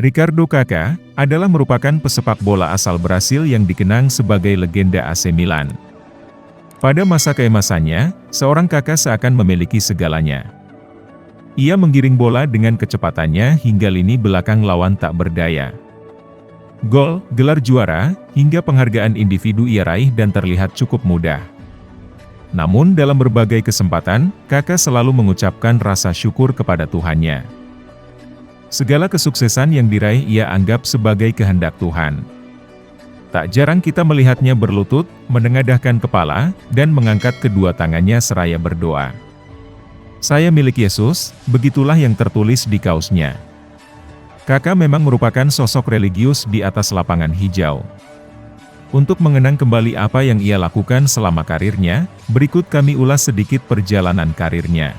Ricardo Kaká adalah merupakan pesepak bola asal Brasil yang dikenang sebagai legenda AC Milan. Pada masa keemasannya, seorang Kaká seakan memiliki segalanya. Ia menggiring bola dengan kecepatannya hingga lini belakang lawan tak berdaya. Gol, gelar juara, hingga penghargaan individu ia raih dan terlihat cukup mudah. Namun dalam berbagai kesempatan, Kaká selalu mengucapkan rasa syukur kepada Tuhannya. Segala kesuksesan yang diraih ia anggap sebagai kehendak Tuhan. Tak jarang kita melihatnya berlutut, menengadahkan kepala, dan mengangkat kedua tangannya seraya berdoa. "Saya milik Yesus," begitulah yang tertulis di kaosnya. Kaká memang merupakan sosok religius di atas lapangan hijau. Untuk mengenang kembali apa yang ia lakukan selama karirnya, berikut kami ulas sedikit perjalanan karirnya.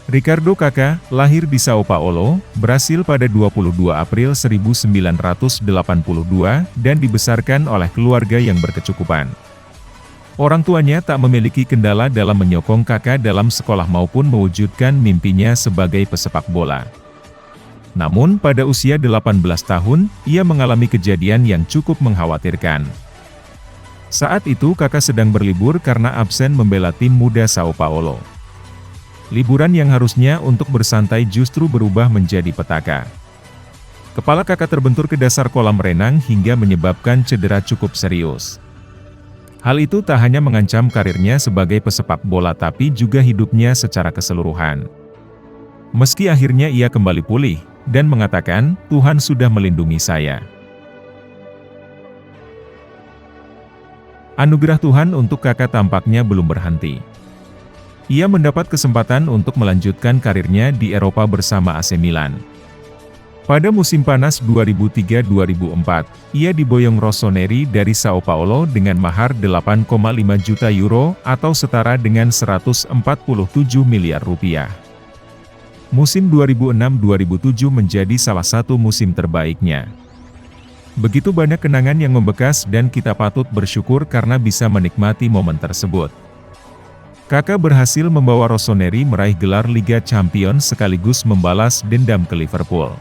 Ricardo Kaká lahir di Sao Paulo, Brasil pada 22 April 1982 dan dibesarkan oleh keluarga yang berkecukupan. Orang tuanya tak memiliki kendala dalam menyokong Kaká dalam sekolah maupun mewujudkan mimpinya sebagai pesepak bola. Namun pada usia 18 tahun, ia mengalami kejadian yang cukup mengkhawatirkan. Saat itu Kaká sedang berlibur karena absen membela tim muda Sao Paulo. Liburan yang harusnya untuk bersantai justru berubah menjadi petaka. Kepala Kaká terbentur ke dasar kolam renang hingga menyebabkan cedera cukup serius. Hal itu tak hanya mengancam karirnya sebagai pesepak bola tapi juga hidupnya secara keseluruhan. Meski akhirnya ia kembali pulih, dan mengatakan, "Tuhan sudah melindungi saya." Anugerah Tuhan untuk Kaká tampaknya belum berhenti. Ia mendapat kesempatan untuk melanjutkan karirnya di Eropa bersama AC Milan. Pada musim panas 2003-2004, ia diboyong Rossoneri dari Sao Paulo dengan mahar 8,5 juta euro atau setara dengan 147 miliar rupiah. Musim 2006-2007 menjadi salah satu musim terbaiknya. Begitu banyak kenangan yang membekas dan kita patut bersyukur karena bisa menikmati momen tersebut. Kaká berhasil membawa Rossoneri meraih gelar Liga Champions sekaligus membalas dendam ke Liverpool.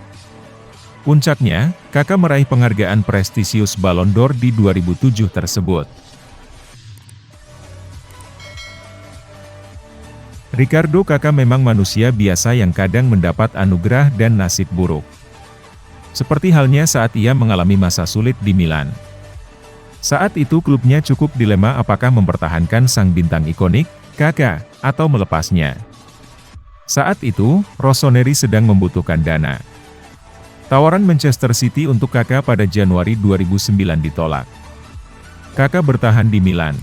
Puncaknya, Kaká meraih penghargaan prestisius Ballon d'Or di 2007 tersebut. Ricardo Kaká memang manusia biasa yang kadang mendapat anugerah dan nasib buruk. Seperti halnya saat ia mengalami masa sulit di Milan. Saat itu klubnya cukup dilema apakah mempertahankan sang bintang ikonik, Kaká, atau melepasnya. Saat itu, Rossoneri sedang membutuhkan dana. Tawaran Manchester City untuk Kaká pada Januari 2009 ditolak. Kaká bertahan di Milan.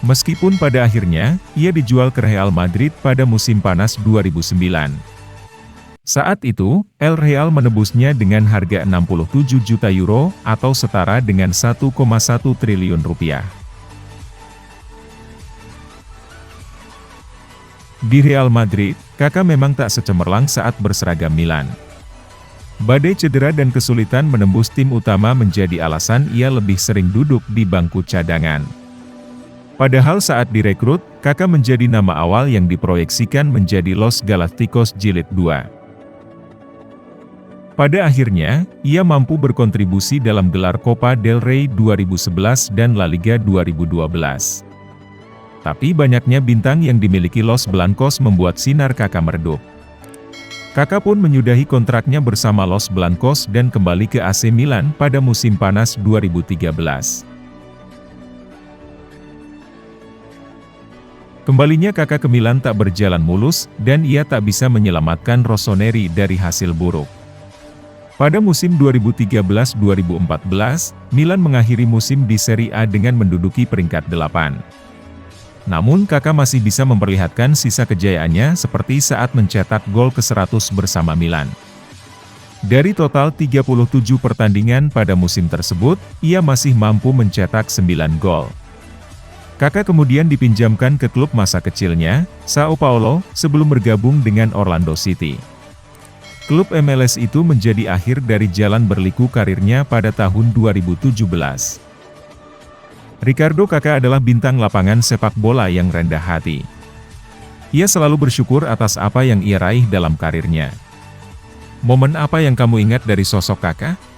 Meskipun pada akhirnya, ia dijual ke Real Madrid pada musim panas 2009. Saat itu, El Real menebusnya dengan harga 67 juta euro atau setara dengan 1,1 triliun rupiah. Di Real Madrid, Kaká memang tak secemerlang saat berseragam Milan. Badai cedera dan kesulitan menembus tim utama menjadi alasan ia lebih sering duduk di bangku cadangan. Padahal saat direkrut, Kaká menjadi nama awal yang diproyeksikan menjadi Los Galacticos Jilid 2. Pada akhirnya, ia mampu berkontribusi dalam gelar Copa del Rey 2011 dan La Liga 2012. Tapi banyaknya bintang yang dimiliki Los Blancos membuat sinar Kaká meredup. Kaká pun menyudahi kontraknya bersama Los Blancos dan kembali ke AC Milan pada musim panas 2013. Kembalinya Kaká ke Milan tak berjalan mulus, dan ia tak bisa menyelamatkan Rossoneri dari hasil buruk. Pada musim 2013-2014, Milan mengakhiri musim di Serie A dengan menduduki peringkat 8. Namun Kaká masih bisa memperlihatkan sisa kejayaannya seperti saat mencetak gol ke-100 bersama Milan. Dari total 37 pertandingan pada musim tersebut, ia masih mampu mencetak 9 gol. Kaká kemudian dipinjamkan ke klub masa kecilnya, Sao Paulo, sebelum bergabung dengan Orlando City. Klub MLS itu menjadi akhir dari jalan berliku karirnya pada tahun 2017. Ricardo Kaká adalah bintang lapangan sepak bola yang rendah hati. Ia selalu bersyukur atas apa yang ia raih dalam karirnya. Momen apa yang kamu ingat dari sosok kakak?